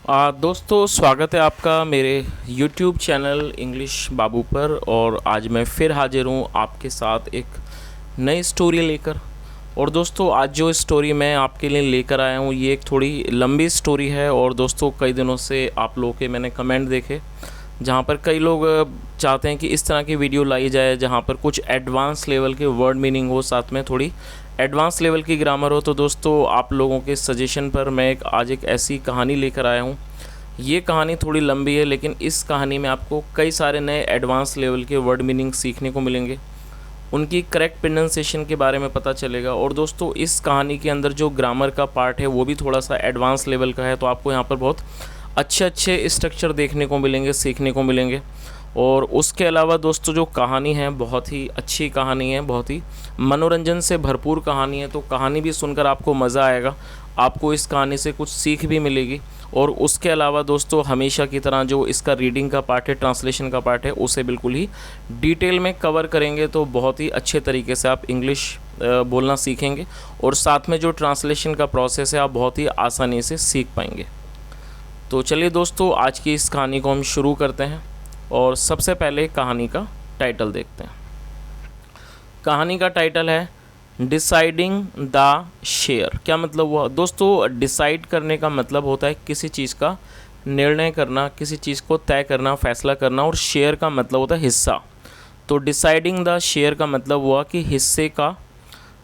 दोस्तों स्वागत है आपका मेरे YouTube चैनल इंग्लिश बाबू पर। और आज मैं फिर हाजिर हूँ आपके साथ एक नई स्टोरी लेकर। और दोस्तों आज जो स्टोरी मैं आपके लिए लेकर आया हूँ ये एक थोड़ी लंबी स्टोरी है। और दोस्तों कई दिनों से आप लोगों के मैंने कमेंट देखे जहाँ पर कई लोग चाहते हैं कि इस तरह की वीडियो लाई जाए जहाँ पर कुछ एडवांस लेवल के वर्ड मीनिंग हो, साथ में थोड़ी एडवांस लेवल की ग्रामर हो। तो दोस्तों आप लोगों के सजेशन पर मैं आज एक ऐसी कहानी लेकर आया हूँ। ये कहानी थोड़ी लंबी है लेकिन इस कहानी में आपको कई सारे नए एडवांस लेवल के वर्ड मीनिंग सीखने को मिलेंगे, उनकी करेक्ट प्रोनाउंसिएशन के बारे में पता चलेगा। और दोस्तों इस कहानी के अंदर जो ग्रामर का पार्ट है वो भी थोड़ा सा एडवांस लेवल का है, तो आपको यहाँ पर बहुत अच्छे स्ट्रक्चर देखने को मिलेंगे, सीखने को मिलेंगे। और उसके अलावा दोस्तों जो कहानी है बहुत ही अच्छी कहानी है, बहुत ही मनोरंजन से भरपूर कहानी है। तो कहानी भी सुनकर आपको मज़ा आएगा, आपको इस कहानी से कुछ सीख भी मिलेगी। और उसके अलावा दोस्तों हमेशा की तरह जो इसका रीडिंग का पार्ट है, ट्रांसलेशन का पार्ट है, उसे बिल्कुल ही डिटेल में कवर करेंगे। तो बहुत ही अच्छे तरीके से आप इंग्लिश बोलना सीखेंगे और साथ में जो ट्रांसलेशन का प्रोसेस है आप बहुत ही आसानी से सीख पाएंगे। तो चलिए दोस्तों आज की इस कहानी को हम शुरू करते हैं और सबसे पहले कहानी का टाइटल देखते हैं। कहानी का टाइटल है डिसाइडिंग द शेयर। क्या मतलब हुआ दोस्तों? डिसाइड करने का मतलब होता है किसी चीज़ का निर्णय करना, किसी चीज़ को तय करना, फैसला करना। और शेयर का मतलब होता है हिस्सा। तो डिसाइडिंग द शेयर का मतलब हुआ कि हिस्से का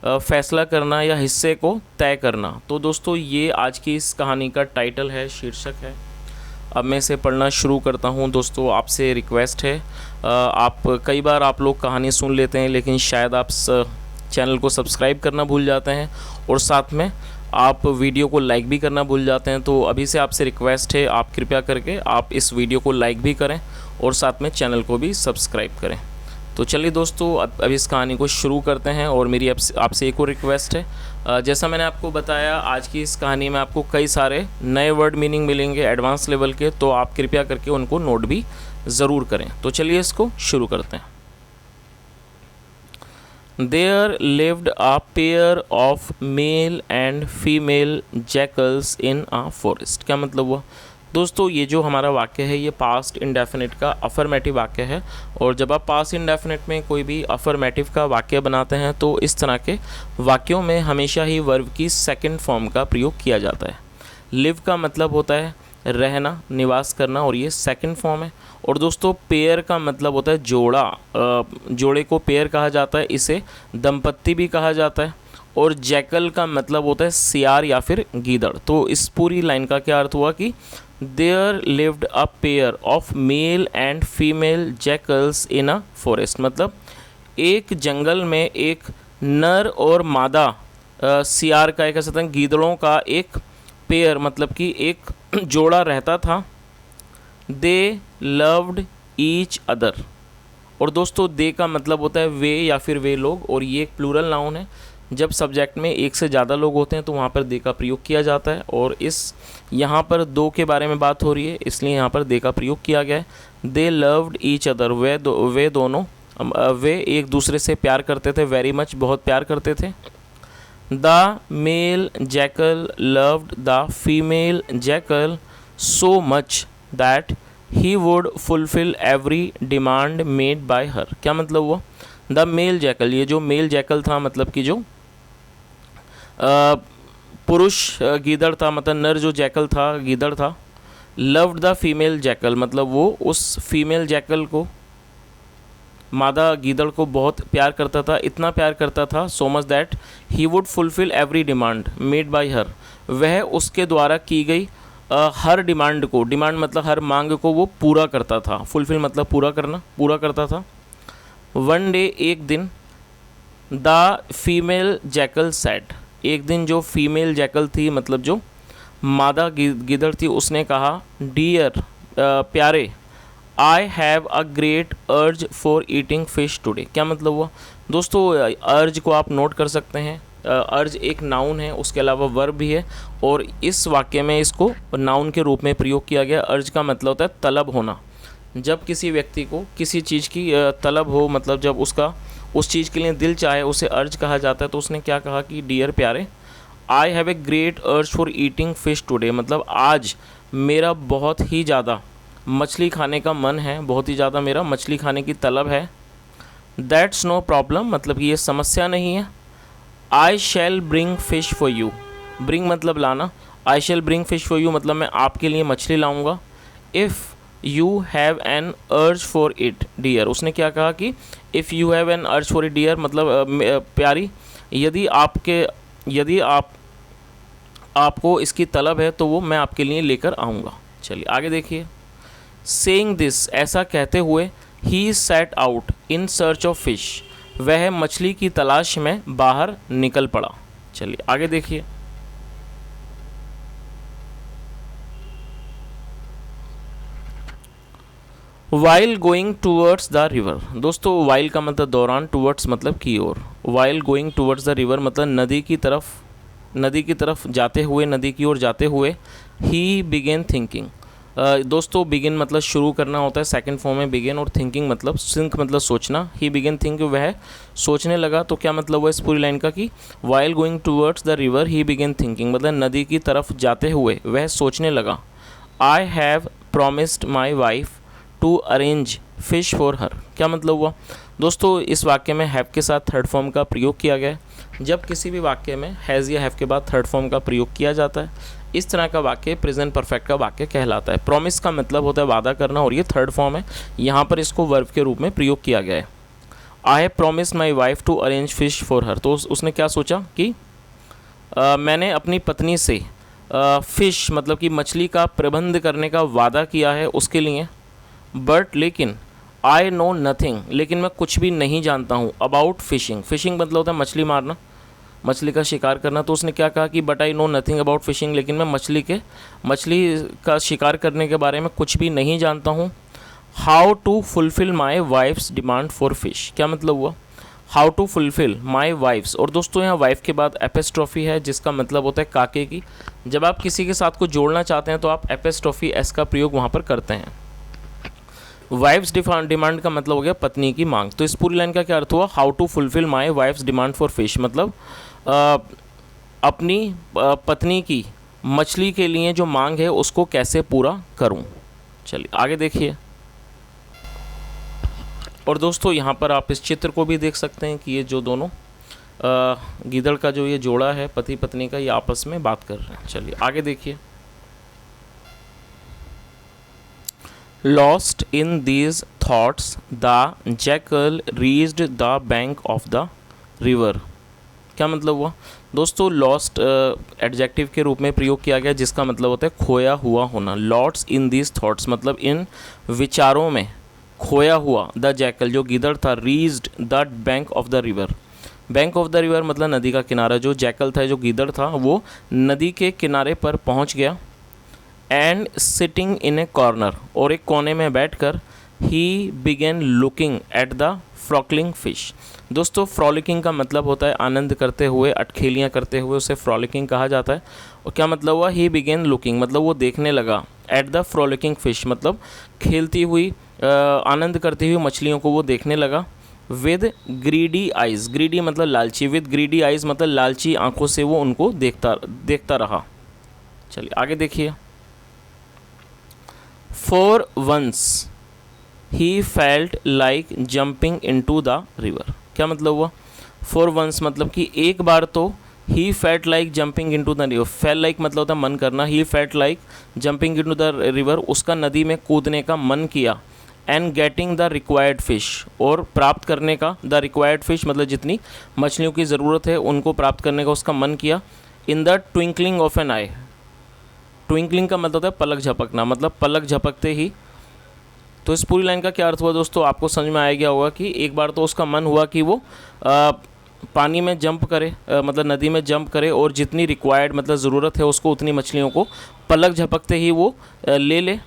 फैसला करना या हिस्से को तय करना। तो दोस्तों ये आज की इस कहानी का टाइटल है, शीर्षक है। अब मैं इसे पढ़ना शुरू करता हूँ। दोस्तों आपसे रिक्वेस्ट है, आप कई बार आप लोग कहानी सुन लेते हैं लेकिन शायद आप चैनल को सब्सक्राइब करना भूल जाते हैं और साथ में आप वीडियो को लाइक भी करना भूल जाते हैं। तो अभी से आपसे रिक्वेस्ट है, आप कृपया करके आप इस वीडियो को लाइक भी करें और साथ में चैनल को भी सब्सक्राइब करें। तो चलिए दोस्तों अब इस कहानी को शुरू करते हैं। और मेरी आपसे एक और रिक्वेस्ट है, जैसा मैंने आपको बताया आज की इस कहानी में आपको कई सारे नए वर्ड मीनिंग मिलेंगे एडवांस लेवल के, तो आप कृपया करके उनको नोट भी ज़रूर करें। तो चलिए इसको शुरू करते हैं। There lived a pair of male and female jackals in a forest। क्या मतलब हुआ दोस्तों? ये जो हमारा वाक्य है ये पास्ट इंडेफिनिट का अफर्मेटिव वाक्य है। और जब आप पास्ट इंडेफिनिट में कोई भी अफर्मेटिव का वाक्य बनाते हैं तो इस तरह के वाक्यों में हमेशा ही वर्ब की सेकंड फॉर्म का प्रयोग किया जाता है। लिव का मतलब होता है रहना, निवास करना, और ये सेकंड फॉर्म है। और दोस्तों पेयर का मतलब होता है जोड़ा, जोड़े को पेयर कहा जाता है, इसे दंपत्ति भी कहा जाता है। और जैकल का मतलब होता है सियार या फिर गीदड़। तो इस पूरी लाइन का क्या अर्थ हुआ कि there lived a pair of male and female jackals in a forest. मतलब एक जंगल में एक नर और मादा सियार का, एक ऐसा गीदड़ों का एक पेयर मतलब कि एक जोड़ा रहता था। They loved each other. और दोस्तों दे का मतलब होता है वे या फिर वे लोग, और ये एक प्लूरल नाउन है। जब सब्जेक्ट में एक से ज़्यादा लोग होते हैं तो वहाँ पर दे का प्रयोग किया जाता है। और यहाँ पर दो के बारे में बात हो रही है इसलिए यहाँ पर दे का प्रयोग किया गया है। दे लव्ड ईच अदर, वे दोनों वे एक दूसरे से प्यार करते थे, वेरी मच, बहुत प्यार करते थे। The male jackal loved the female jackal so much that he would fulfil every demand made by her. क्या मतलब हुआ? द मेल जैकल, ये जो मेल जैकल था मतलब कि जो पुरुष गीदड़ था, मतलब नर जो जैकल था, गीदड़ था। लव्ड द फीमेल जैकल मतलब वो उस फीमेल जैकल को, मादा गीदड़ को बहुत प्यार करता था, इतना प्यार करता था, सो much that he would fulfil every demand made by हर, वह उसके द्वारा की गई हर डिमांड को, डिमांड मतलब हर मांग को वो पूरा करता था। फुलफिल मतलब पूरा करना, पूरा करता था। वन डे, एक दिन, द फीमेल जैकल सेड, एक दिन जो फीमेल जैकल थी मतलब जो मादा गिदड़ थी उसने कहा, डियर प्यारे, I have a great urge for eating fish today. क्या मतलब हुआ दोस्तों? अर्ज को आप नोट कर सकते हैं। अर्ज एक नाउन है, उसके अलावा वर्ब भी है और इस वाक्य में इसको नाउन के रूप में प्रयोग किया गया। अर्ज का मतलब होता है तलब होना। जब किसी व्यक्ति को किसी चीज़ की तलब हो, मतलब जब उसका उस चीज़ के लिए दिल चाहे, उसे अर्ज कहा जाता है। तो उसने क्या कहा कि डियर प्यारे, I have a great urge for eating fish today, मतलब आज मेरा बहुत ही ज़्यादा मछली खाने का मन है, बहुत ही ज़्यादा मेरा मछली खाने की तलब है। दैट्स नो प्रॉब्लम, मतलब कि ये समस्या नहीं है। I shall bring fish for you, bring मतलब लाना, I shall bring fish for you मतलब मैं आपके लिए मछली लाऊंगा। If you have an urge for it dear, उसने क्या कहा कि if you have an urge for it dear मतलब प्यारी, यदि आपको इसकी तलब है तो वो मैं आपके लिए लेकर आऊँगा। चलिए आगे देखिए। सेइंग दिस, ऐसा कहते हुए, he set out in search of fish, वह मछली की तलाश में बाहर निकल पड़ा। चलिए आगे देखिए। While going towards the river, दोस्तों वाइल का मतलब दौरान, टूवर्ड्स मतलब की ओर। While going towards the river मतलब नदी की तरफ जाते हुए, नदी की ओर जाते हुए। ही बिगेन थिंकिंग, दोस्तों बिगिन मतलब शुरू करना होता है सेकंड फॉर्म में बिगिन, और थिंकिंग मतलब सिंक मतलब सोचना। ही बिगिन थिंक, वह सोचने लगा। तो क्या मतलब हुआ इस पूरी लाइन का कि while going towards the river he begin thinking, मतलब नदी की तरफ जाते हुए वह सोचने लगा। I have promised my wife to arrange fish for her, क्या मतलब हुआ दोस्तों, इस वाक्य में हैव के साथ थर्ड फॉर्म का प्रयोग किया गया है। जब किसी भी वाक्य में हैज़ या हैव के बाद थर्ड फॉर्म का प्रयोग किया जाता है, इस तरह का वाक्य प्रेजेंट परफेक्ट का वाक्य कहलाता है। प्रॉमिस का मतलब होता है वादा करना, और ये थर्ड फॉर्म है, यहाँ पर इसको वर्ब के रूप में प्रयोग किया गया है। I have promised my wife to arrange fish for her, तो उसने क्या सोचा कि मैंने अपनी पत्नी से फ़िश मतलब कि मछली का प्रबंध करने का वादा किया है उसके लिए। बट लेकिन आई नो नथिंग, लेकिन मैं कुछ भी नहीं जानता हूँ अबाउट फ़िशिंग, फ़िशिंग मतलब होता है मछली मारना, मछली का शिकार करना। तो उसने क्या कहा कि but I know nothing about phishing, लेकिन मैं मछली का शिकार करने के बारे में कुछ भी नहीं जानता हूँ। How to fulfil my wife's demand for fish, क्या मतलब हुआ how to fulfil my wife's, और दोस्तों यहाँ वाइफ के बाद एपिस्ट्रॉफी है जिसका मतलब होता है काके की। जब आप किसी के साथ को जोड़ना चाहते हैं तो आप एपिस्ट्रॉफी एस का प्रयोग वहाँ पर करते हैं। वाइफ्स डिमांड का मतलब हो गया पत्नी की मांग। तो इस पूरी लाइन का क्या अर्थ हुआ, how to fulfil my wife's demand for fish, मतलब अपनी पत्नी की मछली के लिए जो मांग है उसको कैसे पूरा करूं। चलिए आगे देखिए। और दोस्तों यहाँ पर आप इस चित्र को भी देख सकते हैं कि ये जो दोनों गीदड़ का जो ये जोड़ा है पति पत्नी का, ये आपस में बात कर रहे हैं। चलिए आगे देखिए। Lost in these thoughts, the jackal reached the bank of the river, क्या मतलब हुआ दोस्तों, लॉस्ट एडजेक्टिव के रूप में प्रयोग किया गया जिसका मतलब होता है खोया हुआ होना। लॉस्ट इन दीज थॉट्स मतलब इन विचारों में खोया हुआ। द जैकल जो गिदड़ था, reached the bank of the river, bank of the river मतलब नदी का किनारा। जो जैकल था जो गिदड़ था वो नदी के किनारे पर पहुंच गया। And sitting in a corner, और एक कोने में बैठकर he began looking at the frolicking fish. दोस्तों फ्रॉलिकिंग का मतलब होता है आनंद करते हुए, अटखेलियाँ करते हुए, उसे फ्रॉलिकिंग कहा जाता है। और क्या मतलब हुआ, ही बिगेन लुकिंग मतलब वो देखने लगा, एट द फ्रॉलिकिंग फिश मतलब खेलती हुई आनंद करती हुई मछलियों को वो देखने लगा। विद ग्रीडी आइज़, ग्रीडी मतलब लालची, विद ग्रीडी आइज़ मतलब लालची आंखों से वो उनको देखता रहा। चलिए आगे देखिए। For once he felt like jumping into the river, क्या मतलब हुआ, फॉर वंस मतलब कि एक बार तो ही felt like jumping into the river, fail like मतलब होता है मन करना, ही felt like jumping into the river उसका नदी में कूदने का मन किया। And getting the required fish, और प्राप्त करने का, द रिक्वायर्ड फिश मतलब जितनी मछलियों की ज़रूरत है उनको प्राप्त करने का उसका मन किया। In the twinkling of an eye, twinkling का मतलब होता है पलक झपकना, मतलब पलक झपकते ही। तो इस पूरी लाइन का क्या अर्थ हुआ दोस्तों, आपको समझ में आ गया होगा कि एक बार तो उसका मन हुआ कि वो पानी में जंप करे, मतलब नदी में जंप करे, और जितनी रिक्वायर्ड मतलब ज़रूरत है उसको उतनी मछलियों को पलक झपकते ही वो ले ले।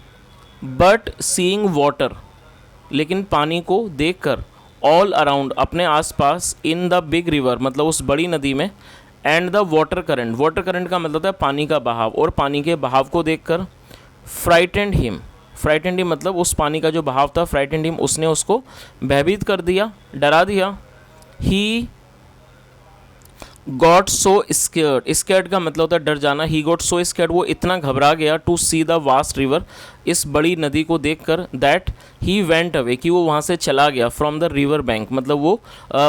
बट सीइंग वाटर, लेकिन पानी को देखकर, ऑल अराउंड अपने आसपास, इन द बिग रिवर मतलब उस बड़ी नदी में, and the water current, water current का मतलब है पानी का बहाव, और पानी के बहाव को देखकर फ्राइटेंड हिम, फ्राइटेंड हिम मतलब उस पानी का जो बहाव था, फ्राइटेंड हिम उसने उसको भयभीत कर दिया, डरा दिया। He got so scared, scared का मतलब होता है डर जाना। ही गॉट सो स्केर्ड, वो इतना घबरा गया, to see the vast river, इस बड़ी नदी को देखकर, दैट ही वेंट अवे, कि वो वहाँ से चला गया, फ्रॉम द रिवर बैंक, मतलब वो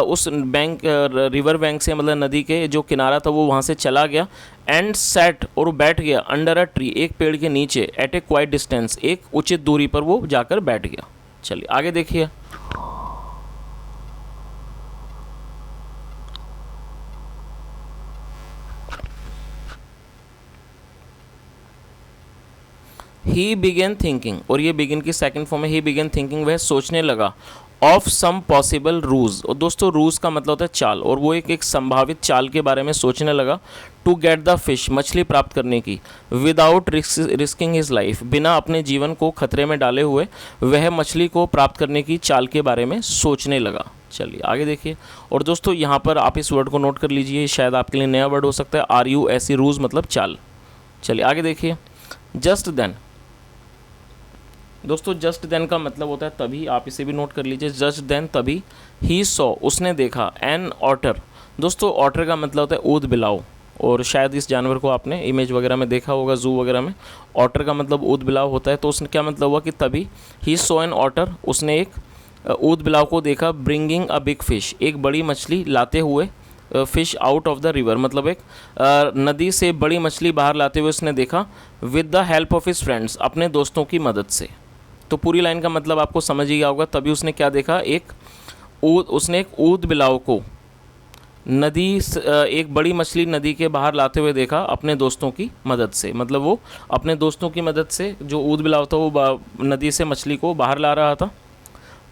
उस बैंक रिवर बैंक से, मतलब नदी के जो किनारा था वो वहाँ से चला गया। एंड सेट, और वो बैठ गया, अंडर अ ट्री, एक पेड़ के नीचे, एट ए क्वाइट डिस्टेंस, एक उचित दूरी पर वो जाकर बैठ गया। चलिए आगे देखिए। ही बिगेन थिंकिंग, और ये बिगिन की सेकंड फॉर्म है, ही बिगेन थिंकिंग, वह सोचने लगा, ऑफ सम पॉसिबल रूज, और दोस्तों रूज का मतलब होता है चाल, और वो एक संभावित चाल के बारे में सोचने लगा, टू गेट द फिश, मछली प्राप्त करने की, विदाउट रिस्किंग हिज लाइफ, बिना अपने जीवन को खतरे में डाले हुए वह मछली को प्राप्त करने की चाल के बारे में सोचने लगा। चलिए आगे देखिए। और दोस्तों यहाँ पर आप इस वर्ड को नोट कर लीजिए, शायद आपके लिए नया वर्ड हो सकता है, RUSE, रूज मतलब चाल। चलिए आगे देखिए। जस्ट देन, दोस्तों जस्ट देन का मतलब होता है तभी, आप इसे भी नोट कर लीजिए, जस्ट देन तभी, ही सॉ, उसने देखा, एन ऑटर, दोस्तों ऑटर का मतलब होता है ऊद बिलाव, और शायद इस जानवर को आपने इमेज वगैरह में देखा होगा, जू वगैरह में ऑटर का मतलब ऊद बिलाव होता है। तो उसने क्या मतलब हुआ कि तभी, ही सॉ एन ऑटर, उसने एक ऊद बिलाव को देखा, ब्रिंगिंग अ बिग फिश, एक बड़ी मछली लाते हुए, fish out of the river, मतलब एक नदी से बड़ी मछली बाहर लाते हुए उसने देखा, with the help of his friends, अपने दोस्तों की मदद से। तो पूरी लाइन का मतलब आपको समझ ही गया होगा। तभी उसने क्या देखा, उसने एक ऊद बिलाव को एक बड़ी मछली नदी के बाहर लाते हुए देखा अपने दोस्तों की मदद से, मतलब वो अपने दोस्तों की मदद से जो ऊद बिलाव था वो नदी से मछली को बाहर ला रहा था।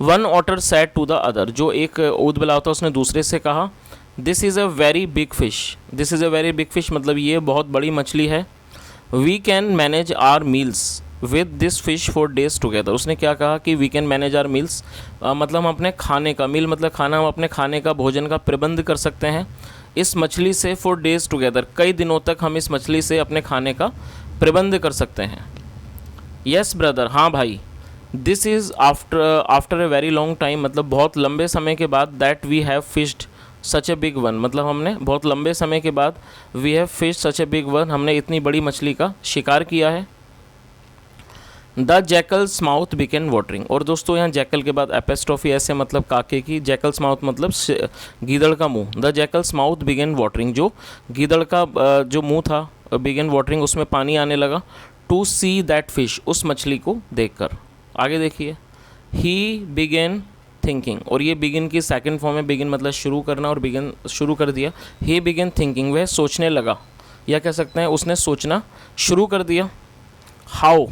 One otter said to the other, जो एक ऊद बिलाव था उसने दूसरे से कहा, this is a very big fish, this is a very big fish, मतलब ये बहुत बड़ी मछली है। We can manage our meals with this fish for days together, उसने क्या कहा कि we can manage our meals, मतलब हम अपने खाने का, मील मतलब खाना, हम अपने खाने का, भोजन का प्रबंध कर सकते हैं इस मछली से, फॉर डेज टुगेदर, कई दिनों तक हम इस मछली से अपने खाने का प्रबंध कर सकते हैं। यस ब्रदर, हाँ भाई। This is after a very long time, मतलब बहुत लंबे समय के बाद, that we have fished such a big one, मतलब हमने बहुत लंबे समय के बाद, we have fish such a big one, हमने इतनी बड़ी मछली का शिकार किया है। The jackal's mouth began watering, और दोस्तों यहाँ जैकल के बाद एपेस्ट्रॉफी ऐसे मतलब काके की, जैकल्स माउथ मतलब गीदड़ का मुंह, the jackal's mouth began watering, जो गीदड़ का जो मुंह था, बिगेन वाटरिंग, उसमें पानी आने लगा, टू सी दैट फिश, उस मछली को देखकर। आगे देखिए। ही बिगेन थिंकिंग, और ये बिगिन की सेकंड फॉर्म है, बिगिन मतलब शुरू करना, और बिगिन शुरू कर दिया। ही बिगेन थिंकिंग, वह सोचने लगा, या कह सकते हैं उसने सोचना शुरू कर दिया। How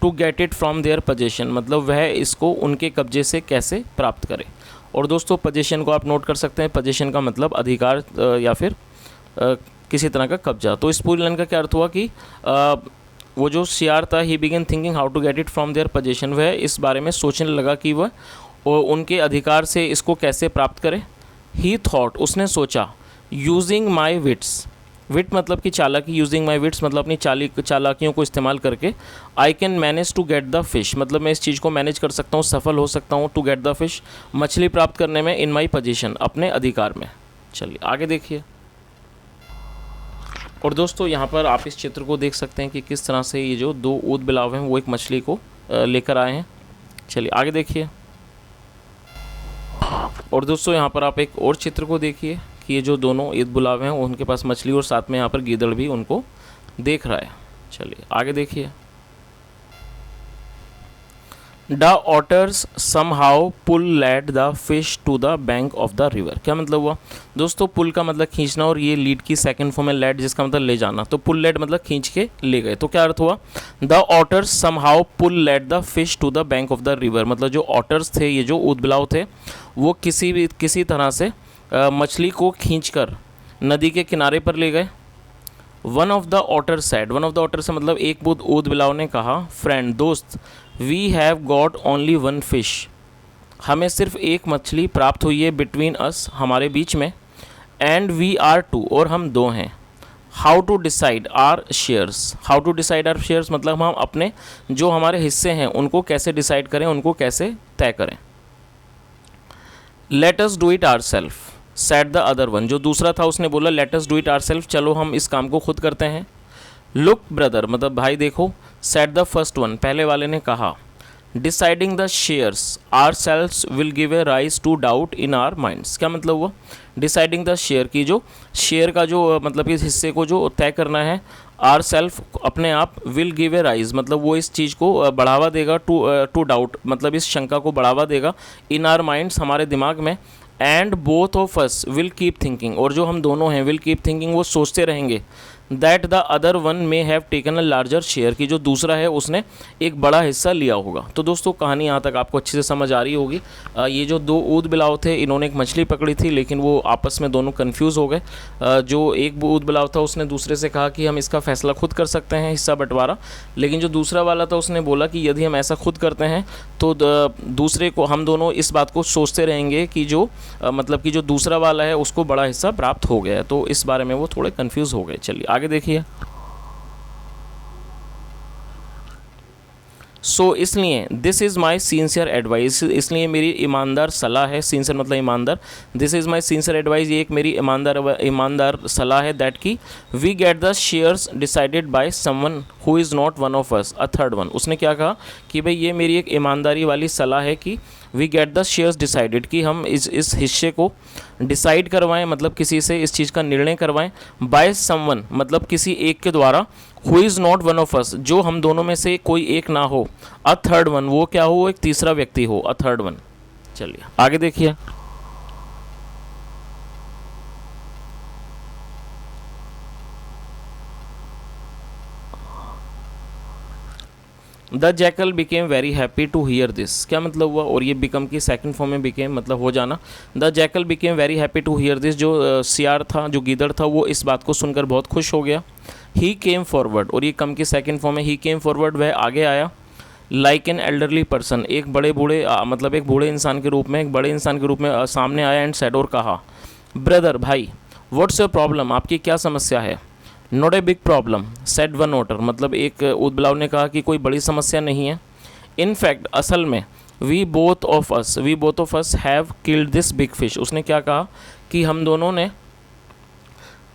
to get it from their possession, मतलब वह इसको उनके कब्जे से कैसे प्राप्त करे। और दोस्तों पोजेशन को आप नोट कर सकते हैं, पोजेशन का मतलब अधिकार या फिर किसी तरह का कब्जा। तो इस पूरी लाइन का क्या अर्थ हुआ कि वो जो शियार था, he began thinking how to get it from their possession, वह इस बारे में सोचने लगा कि वह उनके अधिकार से इसको कैसे प्राप्त करे। ही थॉट, उसने सोचा, यूजिंग माई विट्स, विट मतलब कि चालाकी, यूजिंग माई विट्स मतलब अपनी चालाकियों को इस्तेमाल करके, I can manage to get the fish, मतलब मैं इस चीज़ को मैनेज कर सकता हूँ, सफल हो सकता हूँ, टू गेट द फिश, मछली प्राप्त करने में, इन माई पोजीशन, अपने अधिकार में। चलिए आगे देखिए। और दोस्तों यहाँ पर आप इस चित्र को देख सकते हैं कि किस तरह से ये जो दो ऊद बिलाव हैं वो एक मछली को लेकर आए हैं। चलिए आगे देखिए। और दोस्तों यहाँ पर आप एक और चित्र को देखिए कि ये जो दोनों ईद बुलाव हैं उनके पास मछली, और साथ में यहाँ पर गीदड़ भी उनको देख रहा है। चलिए आगे देखिए। The otters somehow pulled the fish to the bank of the river, क्या मतलब हुआ दोस्तों, पुल का मतलब खींचना, और ये लीड की सेकंड फॉर्म है लेड, जिसका मतलब ले जाना, तो पुल लेड मतलब खींच के ले गए। तो क्या अर्थ हुआ, the otters somehow pulled the fish to the bank of the river, मतलब जो ऑटर्स थे, ये जो ऊदबिलाव थे, वो किसी तरह से मछली को खींचकर नदी के किनारे पर ले गए। One of the otter said, one of the otter से मतलब एक बुद्ध ऊदबिलाव ने कहा, फ्रेंड दोस्त, we have got only one fish, हमें सिर्फ एक मछली प्राप्त हुई है, बिटवीन अस, हमारे बीच में, एंड वी आर टू, और हम दो हैं। How to decide our shares, how to decide our shares मतलब हम अपने जो हमारे हिस्से हैं उनको कैसे डिसाइड करें, उनको कैसे तय करें। Let us do it ourselves, said the other one, जो दूसरा था उसने बोला let us do it ourselves, चलो हम इस काम को खुद करते हैं। लुक ब्रदर, मतलब भाई देखो, सेड द फर्स्ट वन, पहले वाले ने कहा, deciding the shares ourselves will give a rise to doubt in our minds. क्या मतलब हुआ? डिसाइडिंग द शेयर की, जो शेयर का जो मतलब इस हिस्से को जो तय करना है, आर सेल्फ अपने आप, विल गिव ए राइज मतलब वो इस चीज़ को बढ़ावा देगा, टू डाउट मतलब इस शंका को बढ़ावा देगा, इन आर माइंड्स हमारे दिमाग में, and both of us will keep thinking, और जो हम दोनों हैं विल कीप थिंकिंग, वो सोचते रहेंगे, that the other one may have taken a larger share, की जो दूसरा है उसने एक बड़ा हिस्सा लिया होगा। तो दोस्तों कहानी यहाँ तक आपको अच्छे से समझ आ रही होगी। ये जो दो ऊद बिलाव थे, इन्होंने एक मछली पकड़ी थी, लेकिन वो आपस में दोनों कन्फ्यूज़ हो गए। जो एक ऊद बिलाव था उसने दूसरे से कहा कि हम इसका फैसला खुद कर सकते हैं, हिस्सा बंटवारा, लेकिन जो दूसरा वाला था उसने बोला कि यदि हम ऐसा खुद करते हैं तो दूसरे को, हम दोनों इस बात को सोचते रहेंगे कि जो मतलब कि जो दूसरा वाला है उसको बड़ा हिस्सा प्राप्त हो गया है। तो इस बारे में वो थोड़े कन्फ्यूज़ हो गए। चलिए आगे देखिए। सो इसलिए this is my sincere advice, इसलिए मेरी ईमानदार सलाह है, सिंसियर मतलब ईमानदार, this is my sincere advice, ये एक मेरी ईमानदार सलाह है, दैट की we get the shares decided by someone who is not one of us, a third one. उसने क्या कहा कि भाई ये मेरी एक ईमानदारी वाली सलाह है कि we get the shares decided, कि हम इस हिस्से को डिसाइड करवाएं, मतलब किसी से इस चीज़ का निर्णय करवाएं, बाय समवन मतलब किसी एक के द्वारा, who is not one of अस जो हम दोनों में से कोई एक ना हो, अ थर्ड वन वो क्या हो, वो एक तीसरा व्यक्ति हो, अ थर्ड वन। चलिए आगे देखिए। The jackal became very happy to hear this, क्या मतलब हुआ, और ये बिकम की सेकंड फॉर्म में बिकेम मतलब हो जाना। The jackal became very happy to hear this, जो सियार था, जो गीदड़ था, वो इस बात को सुनकर बहुत खुश हो गया। ही केम फॉरवर्ड, और ये कम की सेकंड फॉर्म में, ही केम फॉरवर्ड वह आगे आया, लाइक एन एल्डरली पर्सन एक बड़े बूढ़े मतलब एक बूढ़े इंसान के रूप में, एक बड़े इंसान के रूप में सामने आया, एंड सेड और कहा, ब्रदर भाई, व्हाट्स योर प्रॉब्लम आपकी क्या समस्या है। Not a big problem said one otter, मतलब एक ऊद बिलाव ने कहा कि कोई बड़ी समस्या नहीं है। इन फैक्ट असल में, we both of us have killed this big fish, उसने क्या कहा कि हम दोनों ने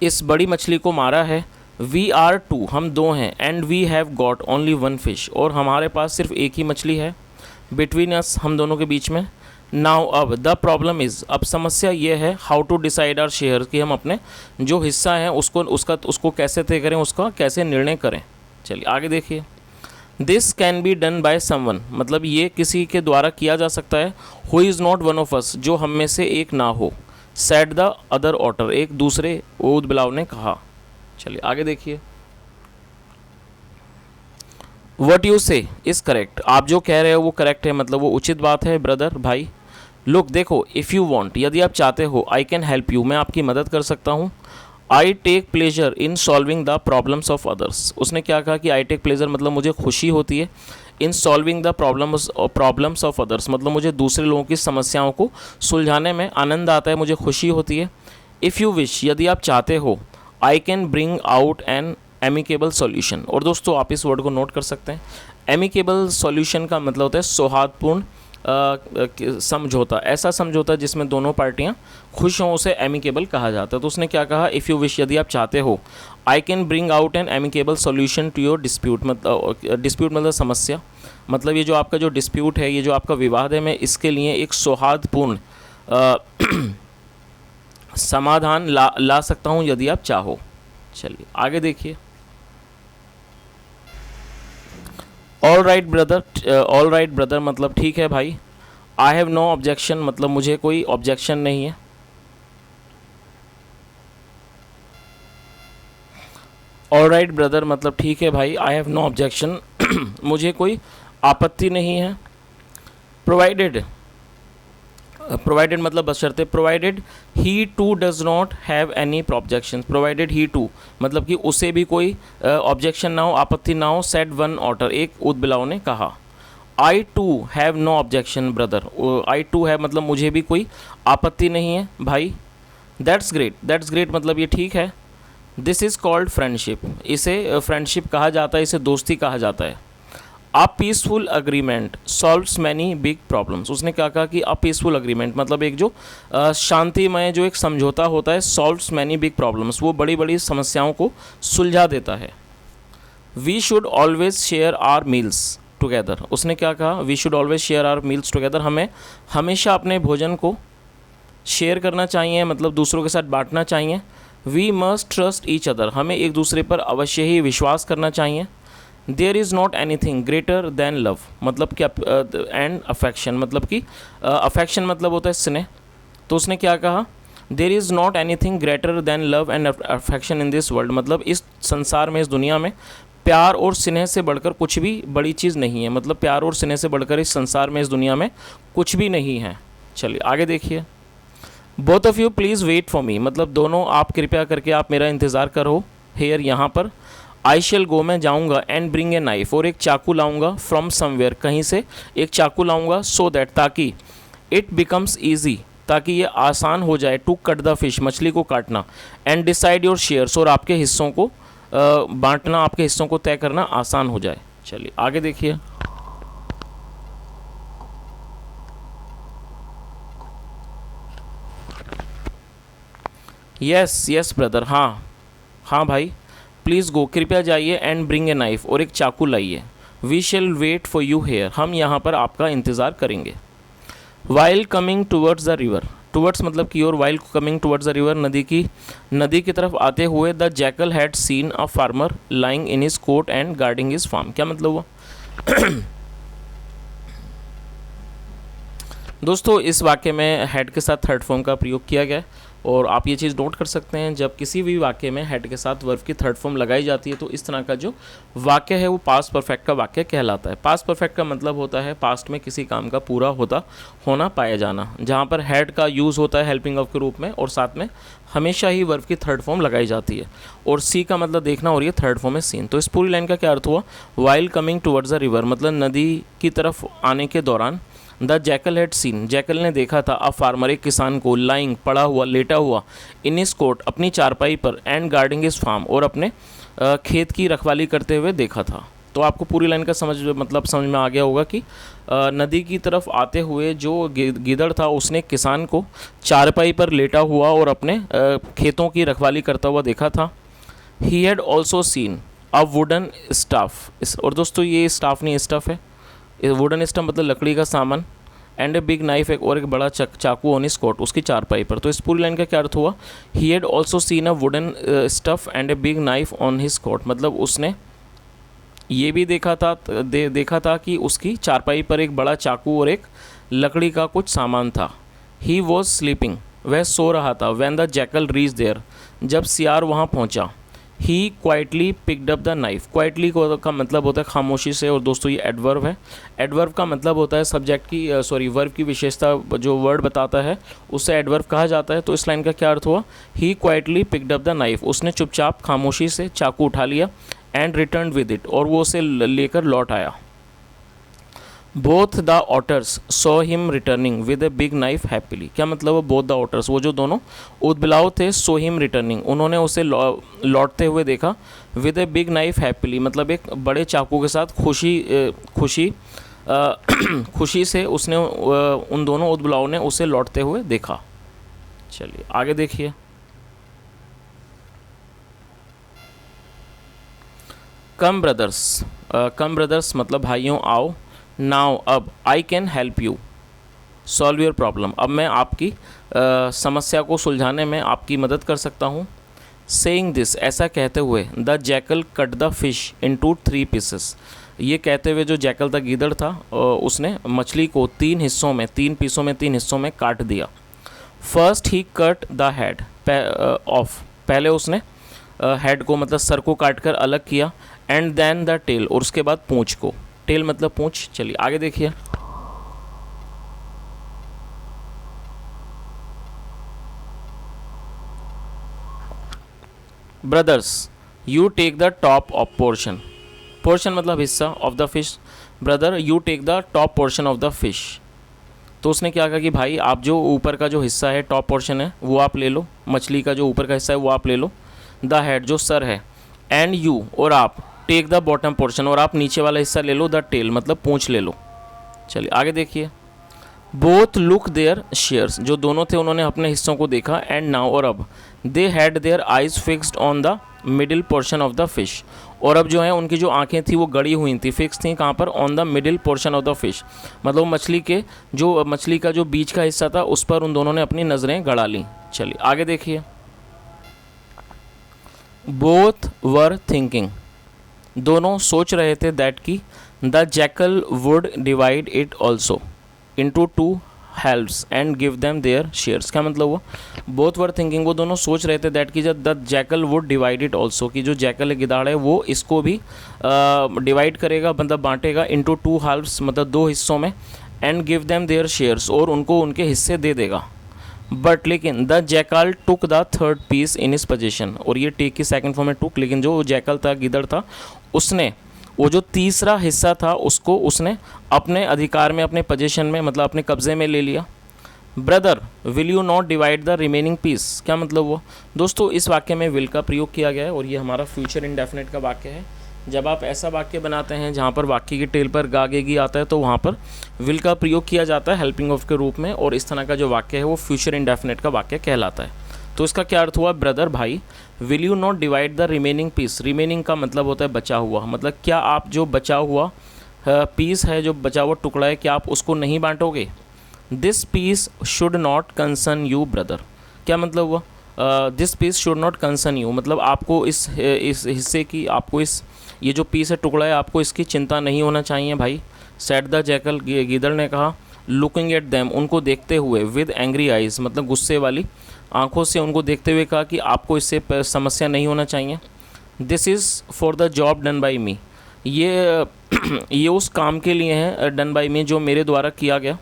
इस बड़ी मछली को मारा है। वी आर टू हम दो हैं, and we have got only one fish और हमारे पास सिर्फ एक ही मछली है। बिटवीन अस हम दोनों के बीच में। नाउ अब द प्रॉब्लम इज़ अब समस्या ये है, how to decide our share, कि हम अपने जो हिस्सा है उसको कैसे तय करें, उसका कैसे निर्णय करें। चलिए आगे देखिए। This can be done by someone, मतलब ये किसी के द्वारा किया जा सकता है, who is not one of अस जो हम में से एक ना हो। सेड द अदर ऑटर, एक दूसरे ऊद बिलाव ने कहा। चलिए आगे देखिए। वट यू से इज़ करेक्ट, आप जो कह रहे हो वो करेक्ट है, मतलब वो उचित बात है ब्रदर भाई। लुक देखो, इफ़ यू वांट यदि आप चाहते हो, आई कैन हेल्प यू मैं आपकी मदद कर सकता हूँ। I take pleasure in solving the problems of others, उसने क्या कहा कि आई टेक प्लेजर मतलब मुझे खुशी होती है, इन solving the problems of others मतलब मुझे दूसरे लोगों की समस्याओं को सुलझाने में आनंद आता है, मुझे खुशी होती है। इफ़ यू विश यदि आप चाहते हो, I can bring out an amicable solution, और दोस्तों आप इस वर्ड को नोट कर सकते हैं। एमिकेबल सॉल्यूशन का मतलब होता है सौहार्दपूर्ण समझौता, ऐसा समझौता जिसमें दोनों पार्टियां खुश हों उसे एमिकेबल कहा जाता है। तो उसने क्या कहा, इफ़ यू विश यदि आप चाहते हो, I can bring out an amicable solution to your dispute, मतलब डिस्प्यूट मतलब समस्या, मतलब ये जो आपका जो डिस्प्यूट है, ये जो आपका विवाद है, मैं इसके लिए एक सौहार्दपूर्ण समाधान ला सकता हूँ यदि आप चाहो। चलिए आगे देखिए। ऑल राइट ब्रदर मतलब ठीक है भाई। आई हैव नो ऑब्जेक्शन मतलब मुझे कोई ऑब्जेक्शन नहीं है। ऑल राइट ब्रदर मतलब ठीक है भाई। आई हैव नो ऑब्जेक्शन मुझे कोई आपत्ति नहीं है। प्रोवाइडेड मतलब बशर्ते, provided he too does not have any objection, provided he too मतलब कि उसे भी कोई ऑब्जेक्शन ना हो, आपत्ति ना हो। सेड वन ऑटर एक ऊद बिलाव ने कहा। I too have no objection brother, I too have मतलब मुझे भी कोई आपत्ति नहीं है भाई। दैट्स ग्रेट मतलब ये ठीक है। दिस इज़ कॉल्ड फ्रेंडशिप, इसे फ्रेंडशिप कहा जाता है, इसे दोस्ती कहा जाता है। A peaceful agreement solves many big problems. उसने क्या कहा कि अ पीसफुल अग्रीमेंट मतलब एक जो शांतिमय जो एक समझौता होता है, सॉल्व्स मैनी बिग प्रॉब्लम्स, वो बड़ी बड़ी समस्याओं को सुलझा देता है। We should always share our meals together. उसने क्या कहा, we should always share our meals together, हमें हमेशा अपने भोजन को शेयर करना चाहिए, मतलब दूसरों के साथ बांटना चाहिए। We must trust each other, हमें एक दूसरे पर अवश्य ही विश्वास करना चाहिए। There is not anything greater than love, मतलब कि एंड अफेक्शन, मतलब कि अफेक्शन मतलब होता है स्नेह। तो उसने क्या कहा, there is not anything greater than love and affection in this world, मतलब इस संसार में, इस दुनिया में प्यार और स्नेह से बढ़कर कुछ भी बड़ी चीज़ नहीं है। मतलब प्यार और स्नेह से बढ़कर इस संसार में, इस दुनिया में कुछ भी नहीं है। चलिए आगे देखिए। Both of you please wait for me, मतलब दोनों आप कृपया करके आप मेरा इंतज़ार करो हेयर, यहाँ पर। आई शेल गो, मैं जाऊँगा, एंड ब्रिंग ए नाइफ, और एक चाकू लाऊँगा, फ्रॉम समवेयर, कहीं से एक चाकू लाऊँगा, सो दैट, ताकि इट बिकम्स ईजी, ताकि ये आसान हो जाए, टू कट द फिश, मछली को काटना, एंड डिसाइड योर शेयर्स, और आपके हिस्सों को बांटना, आपके हिस्सों को तय करना आसान हो जाए। चलिए आगे देखिए। यस यस ब्रदर, हाँ हाँ भाई, प्लीज़ गो, कृपया जाइए, एंड ब्रिंग ए नाइफ, और एक चाकू लाइए। We shall wait for you here, हम यहाँ पर आपका इंतज़ार करेंगे। While coming towards the river, towards मतलब की ओर, while coming towards the river, नदी की तरफ आते हुए, the jackal had seen a farmer lying in his cot and guarding his farm. क्या मतलब हुआ? दोस्तों इस वाक्य में हेड के साथ थर्ड फॉर्म का प्रयोग किया गया है, और आप ये चीज़ नोट कर सकते हैं, जब किसी भी वाक्य में हेड के साथ वर्ब की थर्ड फॉर्म लगाई जाती है तो इस तरह का जो वाक्य है वो पास्ट परफेक्ट का वाक्य कहलाता है। पास्ट परफेक्ट का मतलब होता है पास्ट में किसी काम का पूरा होना पाया जाना, जहाँ पर हेड का यूज़ होता है हेल्पिंग ऑफ के रूप में, और साथ में हमेशा ही वर्ब की थर्ड फॉर्म लगाई जाती है। और सी का मतलब देखना, और ये थर्ड फॉर्म है सीन। तो इस पूरी लाइन का क्या अर्थ हुआ? While coming towards the river, मतलब नदी की तरफ आने के दौरान, the jackal had scene, jackal ने देखा था, अ फार्मर, एक किसान को, लाइंग, पड़ा हुआ, लेटा हुआ, इन हिज कोट, अपनी चारपाई पर, एंड गार्डिंग हिज फार्म, और अपने खेत की रखवाली करते हुए देखा था। तो आपको पूरी लाइन का समझ में आ गया होगा कि नदी की तरफ आते हुए जो गिदड़ था उसने किसान को चारपाई पर लेटा हुआ और अपने खेतों की रखवाली करता हुआ देखा था। ही had also seen a wooden staff, और दोस्तों ये स्टाफ नहीं स्टफ है, वुडन स्टफ मतलब लकड़ी का सामान, एंड ए बिग नाइफ, और एक बड़ा चाकू ऑन हिज कोट, उसकी चारपाई पर। तो इस पूरी लाइन का क्या अर्थ हुआ? He had also seen a wooden stuff and a big knife on his coat, मतलब उसने ये भी देखा था कि उसकी चारपाई पर एक बड़ा चाकू और एक लकड़ी का कुछ सामान था। ही वॉज स्लीपिंग, वह सो रहा था। When the jackal reach there, जब सियार वहाँ पहुँचा। He quietly picked up the knife, quietly का मतलब होता है खामोशी से, और दोस्तों ये एडवर्ब है। एडवर्ब का मतलब होता है सब्जेक्ट की वर्ब की विशेषता, जो वर्ड बताता है उससे एडवर्ब कहा जाता है। तो इस लाइन का क्या अर्थ हुआ? He quietly picked up the knife, उसने चुपचाप खामोशी से चाकू उठा लिया, एंड रिटर्न विद इट, और वो उसे लेकर लौट आया। Both the otters saw him returning with A big knife happily, क्या मतलब है? बोथ द ऑटर्स, वो जो दोनों उदबिलाव थे, सो हिम रिटर्निंग, उन्होंने उसे लौटते हुए देखा, with A big knife happily, मतलब एक बड़े चाकू के साथ खुशी से उसने उन दोनों उदबिलाव ने उसे लौटते हुए देखा। चलिए आगे देखिए। कम ब्रदर्स मतलब भाइयों आओ। नाउ अब, I can help you solve your problem, अब मैं आपकी समस्या को सुलझाने में आपकी मदद कर सकता हूँ। सेइंग दिस, ऐसा कहते हुए, the jackal cut the fish into 3 pieces, ये कहते हुए जो जैकल था, गीदड़ था, उसने मछली को 3 हिस्सों में, 3 पीसों में, 3 हिस्सों में काट दिया। First he cut the head of, पहले उसने हेड को मतलब सर को काट कर अलग किया, एंड देन द टेल, और उसके बाद पूंछ को, टेल मतलब पूंछ। चलिए आगे देखिए। Brothers you take the top of portion, portion मतलब हिस्सा, of the fish, brother you take the top portion of the fish. तो उसने क्या कहा कि भाई आप जो ऊपर का जो हिस्सा है, टॉप पोर्शन है, वो आप ले लो, मछली का जो ऊपर का हिस्सा है वो आप ले लो। द हेड जो सर है, एंड यू और आप, टेक द बॉटम पोर्शन, और आप नीचे वाला हिस्सा ले लो, द टेल मतलब पूंछ ले लो। चलिए आगे देखिए। बोथ लुक देयर शेयर्स, जो दोनों थे उन्होंने अपने हिस्सों को देखा, एंड नाउ और अब, they had their eyes fixed on the middle portion of the fish, और अब जो है उनकी जो आंखें थी वो गड़ी हुई थी, फिक्स थी कहाँ पर, on the middle portion of the fish, मतलब मछली का जो बीच का हिस्सा था उस पर उन दोनों ने अपनी नज़रें गड़ा ली। चलिए आगे देखिए। बोथ वर थिंकिंग, दोनों सोच रहे थे दैट की the jackal would divide it also into two helps and give them their shares. क्या मतलब हुआ? बोथ वर थिंकिंग, वो दोनों सोच रहे थे दैट की जब the jackal would divide it also, कि जो जैकल है, गिदाड़ है, वो इसको भी डिवाइड करेगा, मतलब बांटेगा, इंटू टू हेल्प्स मतलब दो हिस्सों में, and give them their shares और उनको उनके हिस्से दे देगा। बट लेकिन the jackal took the third piece in his position, और ये टेक की सेकंड फॉर्म में टुक, लेकिन जो जैकल था, गिदड़ था, उसने वो जो तीसरा हिस्सा था उसको उसने अपने अधिकार में, अपने पोजीशन में, मतलब अपने कब्जे में ले लिया। Brother will you not divide the remaining piece, क्या मतलब वो? दोस्तों इस वाक्य में विल का प्रयोग किया गया है, और ये हमारा फ्यूचर इंडेफिनिट का वाक्य है। जब आप ऐसा वाक्य बनाते हैं जहाँ पर वाक्य की टेल पर गागेगी आता है, तो वहाँ पर विल का प्रयोग किया जाता है हेल्पिंग ऑफ के रूप में, और इस तरह का जो वाक्य है वो फ्यूचर इंडेफिनिट का वाक्य कहलाता है। तो इसका क्या अर्थ हुआ? ब्रदर भाई, will you not divide the remaining piece, remaining का मतलब होता है बचा हुआ, मतलब क्या आप जो बचा हुआ पीस है, जो बचा हुआ टुकड़ा है, क्या आप उसको नहीं बांटोगे? This piece should not concern you brother, क्या मतलब हुआ? This piece should not concern you, मतलब आपको इस हिस्से की, आपको ये जो पीस है, टुकड़ा है, आपको इसकी चिंता नहीं होना चाहिए भाई। सेड द जैकल, गीदड़ ने कहा, लुकिंग एट देम, उनको देखते हुए, विद एंग्री आइज मतलब गुस्से वाली आंखों से उनको देखते हुए कहा कि आपको इससे समस्या नहीं होना चाहिए। This is for the job done by me, ये उस काम के लिए है, डन बाई मी जो मेरे द्वारा किया गया।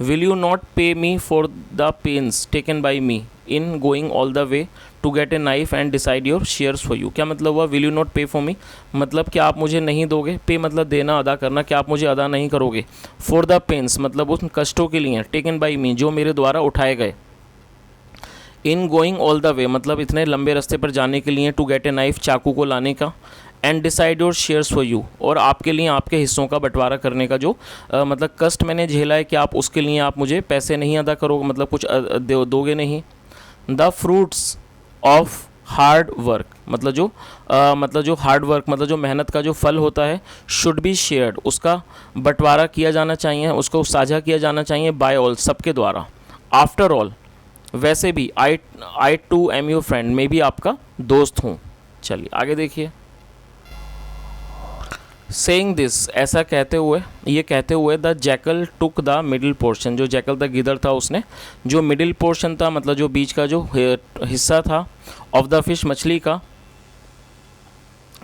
Will you not pay me for the pains taken by me in going all the way to get a knife and decide your shares for you, क्या मतलब हुआ? Will you not pay for me मतलब क्या आप मुझे नहीं दोगे, पे मतलब देना, अदा करना, क्या आप मुझे अदा नहीं करोगे, फॉर द पेन्स मतलब उन कष्टों के लिए, टेकन बाई मी जो मेरे द्वारा उठाए गए, इन गोइंग ऑल द वे मतलब इतने लंबे रास्ते पर जाने के लिए, टू गेट ए नाइफ चाकू को लाने का, and decide your shares for you और आपके लिए आपके हिस्सों का बंटवारा करने का जो मतलब कष्ट मैंने झेला है कि आप उसके लिए आप मुझे पैसे नहीं अदा करोगे, मतलब कुछ दोगे नहीं। The fruits of hard work मतलब जो हार्ड वर्क मतलब जो मेहनत का जो फल होता है, शुड बी शेयर्ड उसका बंटवारा किया जाना चाहिए, उसको साझा किया जाना चाहिए, बाय ऑल सबके द्वारा। आफ्टर ऑल वैसे भी आई टू एम योर फ्रेंड, मैं भी आपका दोस्त हूँ। चलिए आगे देखिए। सेइंग दिस ऐसा कहते हुए the jackal took the middle portion, जो जैकल द गिदड़ था उसने जो मिडिल पोर्शन था मतलब जो बीच का जो हिस्सा था ऑफ द फिश मछली का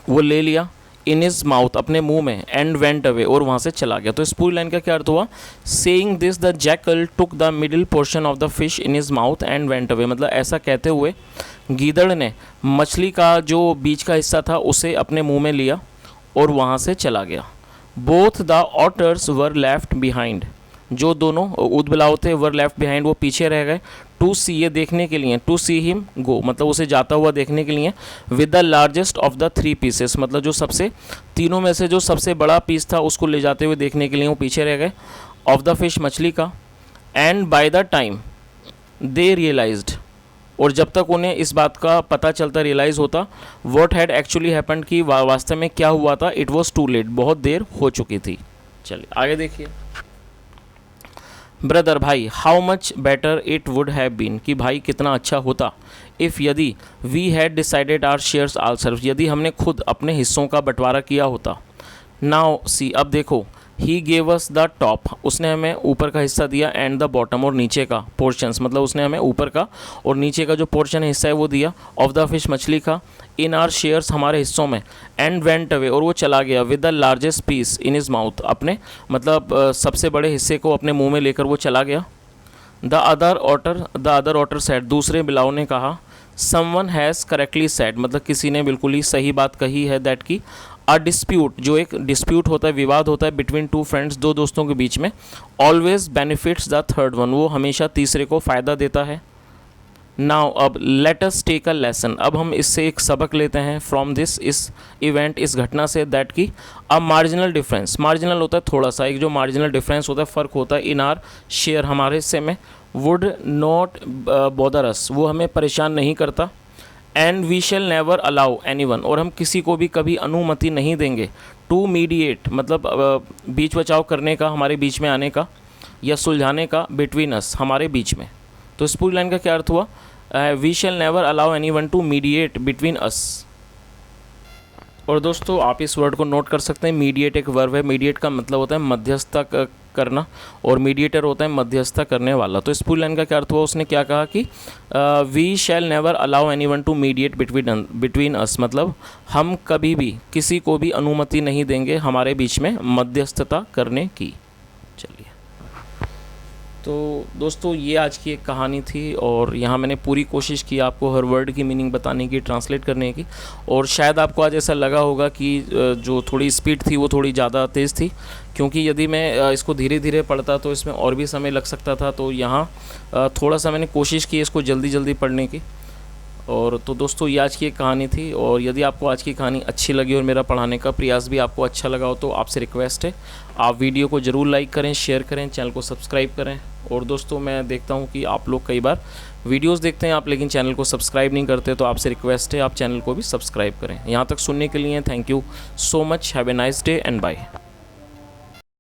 वो ले लिया, इन हिज माउथ अपने मुंह में, एंड वेंट अवे और वहाँ से चला गया। तो इस पूरी लाइन का क्या अर्थ हुआ? Saying this the jackal took the middle portion of the fish in his mouth and went away, मतलब ऐसा कहते हुए गीदड़ ने मछली का जो बीच का हिस्सा था उसे अपने मुंह में लिया और वहाँ से चला गया। Both the otters were left behind, जो दोनों ऊदबिलाव थे, वर लेफ्ट बिहाइंड वो पीछे रह गए, टू सी ये देखने के लिए, टू सी हिम गो मतलब उसे जाता हुआ देखने के लिए, with the largest of the three pieces मतलब जो सबसे तीनों में से जो सबसे बड़ा पीस था उसको ले जाते हुए देखने के लिए वो पीछे रह गए, ऑफ द फिश मछली का। And by the time they realised और जब तक उन्हें इस बात का पता चलता, रियलाइज़ होता, व्हाट हैड एक्चुअली हैपेंड कि वास्तव में क्या हुआ था, इट वॉज टू लेट बहुत देर हो चुकी थी। चलिए आगे देखिए। ब्रदर भाई, how much better it would have been कि भाई कितना अच्छा होता, इफ़ यदि we had decided our shares also यदि हमने खुद अपने हिस्सों का बंटवारा किया होता। नाउ सी अब देखो, he gave us the top उसने हमें ऊपर का हिस्सा दिया, एंड द बॉटम और नीचे का पोर्शंस मतलब उसने हमें ऊपर का और नीचे का जो पोर्शन हिस्सा है वो दिया, ऑफ द फिश मछली का, इन आर शेयर्स हमारे हिस्सों में, एंड वेंट अवे और वो चला गया, with the largest piece in his mouth अपने मतलब सबसे बड़े हिस्से को अपने मुंह में लेकर वो चला गया। द अदर ऑटर सेड दूसरे बिलाव ने कहा, समवन हैज़ करेक्टली सेड मतलब किसी ने बिल्कुल ही सही बात कही है, दैट की अ डिस्प्यूट जो एक डिस्प्यूट होता है, विवाद होता है बिटवीन टू फ्रेंड्स दो दोस्तों के बीच में, always benefits the third one वो हमेशा तीसरे को फ़ायदा देता है। नाउ अब let us take a lesson, अब हम इससे एक सबक लेते हैं फ्रॉम दिस, इस इवेंट, इस घटना से, दैट की अ मार्जिनल डिफरेंस, मार्जिनल होता है थोड़ा सा, एक जो मार्जिनल डिफरेंस होता है, फ़र्क होता है, इन आर शेयर, हमारे हिस्से में, वुड नॉट बॉदर अस, वो हमें परेशान नहीं करता, and we shall never allow anyone, और हम किसी को भी कभी अनुमति नहीं देंगे, टू मीडिएट मतलब बीच बचाव करने का, हमारे बीच में आने का या सुलझाने का, बिटवीन अस, हमारे बीच में। तो इस पूरी लाइन का क्या अर्थ हुआ? We shall never allow anyone to mediate between us. और दोस्तों आप इस वर्ड को नोट कर सकते हैं, मीडिएट एक वर्ब है, मीडिएट का मतलब होता है मध्यस्थता करना, और मीडिएटर होता है मध्यस्थता करने वाला। तो इस पूरी लाइन का क्या अर्थ हुआ? उसने क्या कहा कि we shall never allow anyone to mediate between us, मतलब हम कभी भी किसी को भी अनुमति नहीं देंगे हमारे बीच में मध्यस्थता करने की। चलिए, तो दोस्तों ये आज की एक कहानी थी, और यहाँ मैंने पूरी कोशिश की आपको हर वर्ड की मीनिंग बताने की, ट्रांसलेट करने की, और शायद आपको आज ऐसा लगा होगा कि जो थोड़ी स्पीड थी वो थोड़ी ज़्यादा तेज़ थी, क्योंकि यदि मैं इसको धीरे धीरे पढ़ता तो इसमें और भी समय लग सकता था। तो यहाँ थोड़ा सा मैंने कोशिश की इसको जल्दी जल्दी पढ़ने की। और तो दोस्तों ये आज की एक कहानी थी, और यदि आपको आज की कहानी अच्छी लगी और मेरा पढ़ाने का प्रयास भी आपको अच्छा लगा हो, तो आपसे रिक्वेस्ट है आप वीडियो को ज़रूर लाइक करें, शेयर करें, चैनल को सब्सक्राइब करें। और दोस्तों मैं देखता हूँ कि आप लोग कई बार वीडियोस देखते हैं आप, लेकिन चैनल को सब्सक्राइब नहीं करते, तो आपसे रिक्वेस्ट है आप चैनल को भी सब्सक्राइब करें। यहाँ तक सुनने के लिए thank you so much, have a nice day and bye.